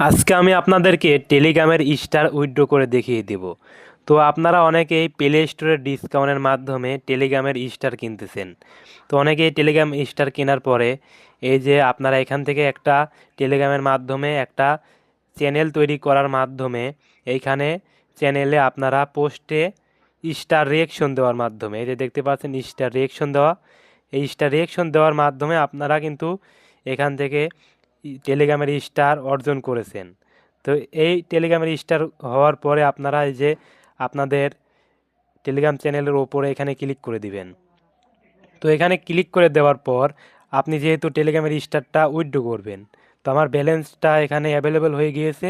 আজকে আমি আপনাদেরকে টেলিগ্রামের স্টার উইথড্র করে দেখিয়ে দেব। তো আপনারা অনেকেই প্লে স্টোরের ডিসকাউন্টের মাধ্যমে টেলিগ্রামের স্টার কিনতেছেন। তো অনেকেই টেলিগ্রাম স্টার কেনার পরে এই যে আপনারা এখান থেকে একটা টেলিগ্রামের মাধ্যমে একটা চ্যানেল তৈরি করার মাধ্যমে এইখানে চ্যানেলে আপনারা পোস্টে স্টার রিয়েকশন দেওয়ার মাধ্যমে এই যে দেখতে পাচ্ছেন স্টার রিয়েকশন দেওয়া, এই স্টার রিয়েকশন দেওয়ার মাধ্যমে আপনারা কিন্তু এখান থেকে টেলিগ্রামের স্টার অর্জন করেছেন। তো এই টেলিগ্রামের স্টার হওয়ার পরে আপনারা এই যে আপনাদের টেলিগ্রাম চ্যানেলের ওপরে এখানে ক্লিক করে দিবেন। তো এখানে ক্লিক করে দেওয়ার পর আপনি যেহেতু টেলিগ্রামের স্টারটা উইথড্র করবেন, তো আমার ব্যালেন্সটা এখানে অ্যাভেলেবল হয়ে গিয়েছে,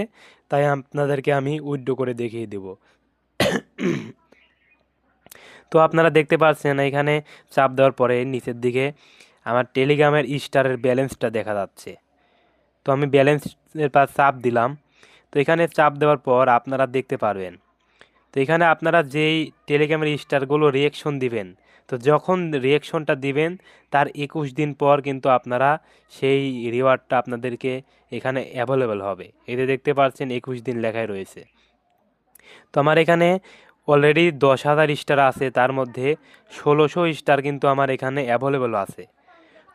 তাই আপনাদেরকে আমি উইথড্র করে দেখিয়ে দেব। তো আপনারা দেখতে পাচ্ছেন এখানে চাপ দেওয়ার পরে নিচের দিকে আমার টেলিগ্রামের স্টারের ব্যালেন্সটা দেখা যাচ্ছে। তো আমি ব্যালেন্সের পাশ চাপ দিলাম। তো এখানে চাপ দেওয়ার পর আপনারা দেখতে পারবেন, তো এখানে আপনারা যেই টেলিগ্রামের স্টারগুলো রিয়েকশন দিবেন, তো যখন রিয়েকশনটা দিবেন তার 21 দিন পর কিন্তু আপনারা সেই রিওয়ার্ডটা আপনাদেরকে এখানে অ্যাভেলেবল হবে। এতে দেখতে পাচ্ছেন 21 দিন লেখাই রয়েছে। তো আমার এখানে অলরেডি 10,000 স্টার আছে, তার মধ্যে 1600 স্টার কিন্তু আমার এখানে অ্যাভেলেবল আছে।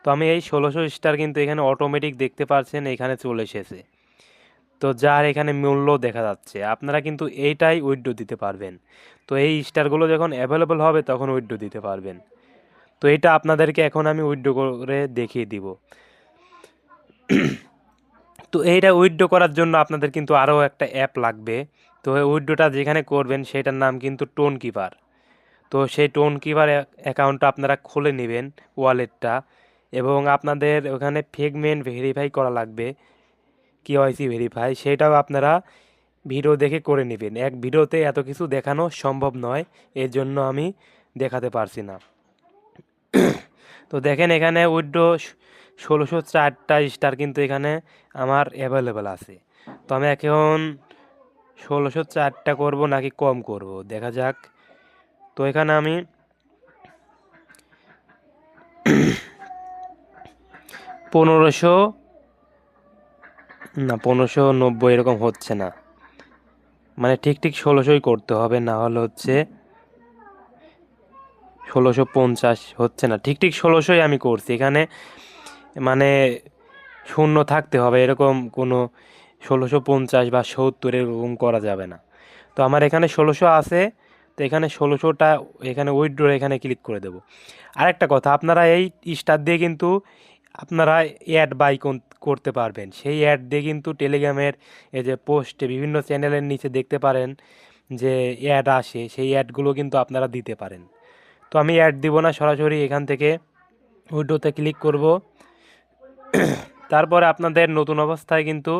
তো আমি এই 1600 স্টার কিন্তু এখানে অটোমেটিক দেখতে পাচ্ছেন এখানে চলে এসেছে। তো যার এখানে মূল্য দেখা যাচ্ছে, আপনারা কিন্তু এইটাই উইথড্র দিতে পারবেন। তো এই স্টারগুলো যখন অ্যাভেলেবল হবে তখন উইথড্র দিতে পারবেন। তো এটা আপনাদেরকে এখন আমি উইথড্র করে দেখিয়ে দিব। তো এইটা উইথড্র করার জন্য আপনাদের কিন্তু আরও একটা অ্যাপ লাগবে। তো উইথড্রটা যেখানে করবেন সেটার নাম কিন্তু টোন কিপার। তো সেই টোন কিপার অ্যাকাউন্টটা আপনারা খুলে নেবেন, ওয়ালেটটা, এবং আপনাদের ওখানে পেমেন্ট ভেরিফাই করা লাগবে, কেওয়াইসি ভেরিফাই, সেটাও আপনারা ভিডিও দেখে করে নেবেন। এক ভিডিওতে এত কিছু দেখানো সম্ভব নয়, এর জন্য আমি দেখাতে পারছি না। তো দেখেন এখানে উইথড্র 1604টা স্টার কিন্তু এখানে আমার অ্যাভেলেবেল আছে। তো আমি এখন 1604টা করব নাকি কম করব দেখা যাক। তো এখানে আমি 1500, না 1590 এরকম হচ্ছে না, মানে ঠিক ঠিক 1600ই করতে হবে, না হলে হচ্ছে 1650 হচ্ছে না। ঠিক ঠিক 1600ই আমি করছি এখানে, মানে শূন্য থাকতে হবে, এরকম কোনো 1650 বা 70 এরকম করা যাবে না। তো আমার এখানে 1600 আছে। তো এখানে 1600টা এখানে উইথড্র এখানে ক্লিক করে দেব। আরেকটা কথা, আপনারা এই স্টার দিয়ে কিন্তু আপনারা অ্যাড বাই করতে পারবেন। সেই অ্যাড দিয়ে কিন্তু টেলিগ্রামের এই যে পোস্টে বিভিন্ন চ্যানেলের নিচে দেখতে পারেন যে অ্যাড আসে, সেই অ্যাডগুলো কিন্তু আপনারা দিতে পারেন। তো আমি অ্যাড দিব না, সরাসরি এখান থেকে উইথড্রতে ক্লিক করব। তারপরে আপনাদের নতুন অবস্থায় কিন্তু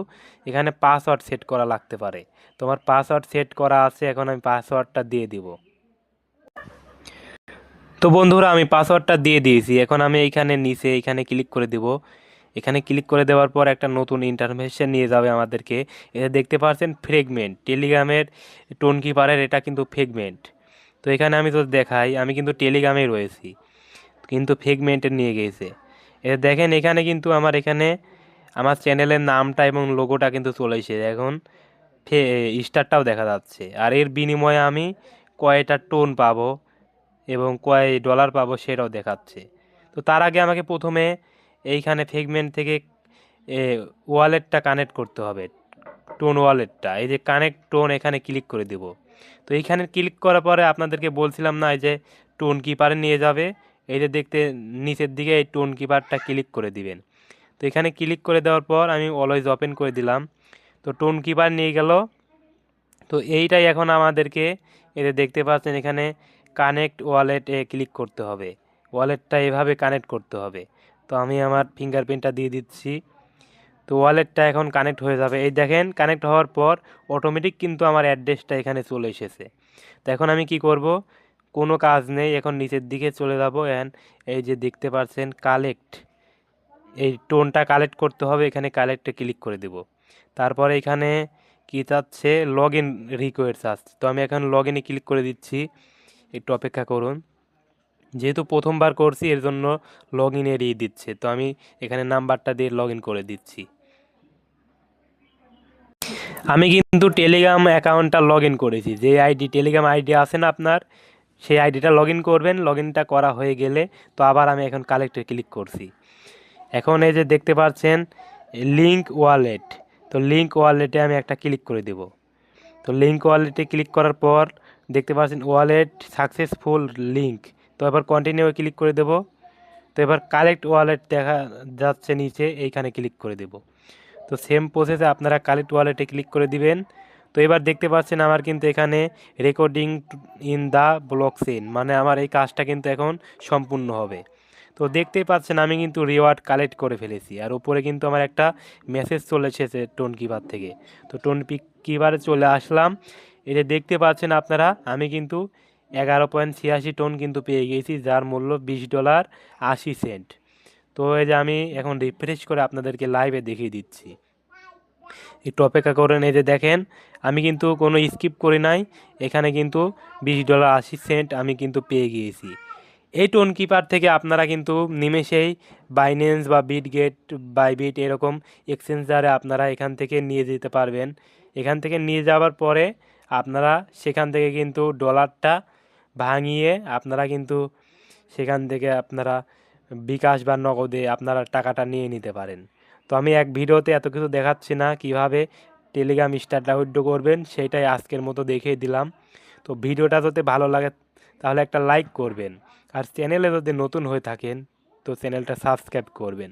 এখানে পাসওয়ার্ড সেট করা লাগতে পারে। তোমার পাসওয়ার্ড সেট করা আছে, এখন আমি পাসওয়ার্ডটা দিয়ে দিব। তো বন্ধুরা আমি পাসওয়ার্ডটা দিয়ে দিয়েছি, এখন আমি এইখানে নিচে এইখানে ক্লিক করে দিব। এখানে ক্লিক করে দেওয়ার পর একটা নতুন ইন্টারফেসে নিয়ে যাবে আমাদেরকে। এটা দেখতে পাচ্ছেন ফ্রেগমেন্ট, টেলিগ্রামের টোন কিপারের এটা কিন্তু ফ্রেগমেন্ট। তো এখানে আমি তো দেখাই, আমি কিন্তু টেলিগ্রামেই রয়েছি, কিন্তু ফ্রেগমেন্টে নিয়ে গিয়েছে। এটা দেখেন এখানে কিন্তু আমার এখানে আমার চ্যানেলের নামটা এবং লোগোটা কিন্তু চলে এসেছে, এখন স্টারটাও দেখা যাচ্ছে। আর এর বিনিময়ে আমি কয়টা টোন পাবো এবং কয় ডলার পাবো সেটাও দেখাচ্ছে। তো তার আগে আমাকে প্রথমে এইখানে ফেগমেন্ট থেকে ওয়ালেটটা কানেক্ট করতে হবে, টোন ওয়ালেটটা, এই যে কানেক্ট টোন এখানে ক্লিক করে দেব। তো এইখানে ক্লিক করার পরে আপনাদেরকে বলছিলাম না এই যে টোন কিপারে নিয়ে যাবে, এই যে দেখতে নিচের দিকে এই টোন কিপারটা ক্লিক করে দিবেন। তো এখানে ক্লিক করে দেওয়ার পর আমি অলওয়েজ ওপেন করে দিলাম। তো টোন কিপার নিয়ে গেল। তো এইটাই এখন আমাদেরকে এতে দেখতে পাচ্ছেন এখানে কানেক্ট ওয়ালেটে ক্লিক করতে হবে, ওয়ালেটটা এভাবে কানেক্ট করতে হবে। তো আমি আমার ফিঙ্গারপ্রিন্টটা দিয়ে দিচ্ছি। তো ওয়ালেটটা এখন কানেক্ট হয়ে যাবে, এই দেখেন কানেক্ট হওয়ার পর অটোমেটিক কিন্তু আমার অ্যাড্রেসটা এখানে চলে এসেছে। তো এখন আমি কি করব, কোনো কাজ নেই, এখন নিচের দিকে চলে যাব অ্যান্ড এই যে দেখতে পাচ্ছেন কালেক্ট, এই টোনটা কালেক্ট করতে হবে, এখানে কালেক্টে ক্লিক করে দেব। তারপরে এখানে কি চাচ্ছে, লগ ইন রিকোয়েস্ট আসছে, তো আমি এখন লগ ইনে ক্লিক করে দিচ্ছি। একটু অপেক্ষা করুন, যেহেতু প্রথমবার করছি এর জন্য লগ ইন এড়িয়ে দিচ্ছে। তো আমি এখানে নাম্বারটা দিয়ে লগ ইন করে দিচ্ছি। আমি কিন্তু টেলিগ্রাম অ্যাকাউন্টটা লগ ইন করেছি, যে আইডি টেলিগ্রাম আইডি আছে না আপনার, সেই আইডিটা লগ ইন করবেন। লগ ইনটা করা হয়ে গেলে তো আবার আমি এখন কালেক্টে ক্লিক করছি। এখন এই যে দেখতে পাচ্ছেন লিঙ্ক ওয়ালেট, তো লিঙ্ক ওয়ালেটে আমি একটা ক্লিক করে দেব। তো লিঙ্ক ওয়ালেটে ক্লিক করার পর দেখতে পাচ্ছেন ওয়ালেট সাকসেসফুল লিঙ্ক, তো এবার কন্টিনিউ ক্লিক করে দেব। তো এবার কালেক্ট ওয়ালেট দেখা যাচ্ছে নিচে, এইখানে ক্লিক করে দেব। তো সেম প্রসেসে আপনারা কালেক্ট ওয়ালেটে ক্লিক করে দিবেন। তো এবার দেখতে পাচ্ছেন আমার কিন্তু এখানে রেকর্ডিং ইন দ্য ব্লকচেইন, মানে আমার এই কাজটা কিন্তু এখন সম্পূর্ণ হবে। তো দেখতেই পাচ্ছেন আমি কিন্তু রিওয়ার্ড কালেক্ট করে ফেলেছি, আর উপরে কিন্তু আমার একটা মেসেজ চলে এসেছে টোন কিপার থেকে। তো টোন কিপারে চলে আসলাম, এটা দেখতে পাচ্ছেন আপনারা আমি কিন্তু 11.86 টোন কিন্তু পেয়ে গেছি, যার মূল্য $20.80। তো এই যে আমি এখন রিফ্রেশ করে আপনাদেরকে লাইভে দেখিয়ে দিচ্ছি, একটু অপেক্ষা করেন। এই যে দেখেন আমি কিন্তু কোনো স্কিপ করি নাই, এখানে কিন্তু $20.80 আমি কিন্তু পেয়ে গিয়েছি। এই টোন কিপার থেকে আপনারা কিন্তু নিমেষেই বাইন্যান্স বা বিটগেট, বাইবিট এরকম এক্সচেঞ্জারে আপনারা এখান থেকে নিয়ে যেতে পারবেন। এখান থেকে নিয়ে যাওয়ার পরে আপনারা সেখান থেকে কিন্তু ডলারটা ভাঙিয়ে আপনারা কিন্তু সেখান থেকে আপনারা বিকাশ বা নগদে আপনারা টাকাটা নিয়ে নিতে পারেন। তো আমি এক ভিডিওতে এত কিছু দেখাচ্ছি না, কিভাবে টেলিগ্রাম স্টার ডাউনলোড করবেন সেটাই আজকের মতো দেখিয়ে দিলাম। তো ভিডিওটা যদি ভালো লাগে তাহলে একটা লাইক করবেন, আর চ্যানেলে যদি নতুন হয়ে থাকেন তো চ্যানেলটা সাবস্ক্রাইব করবেন।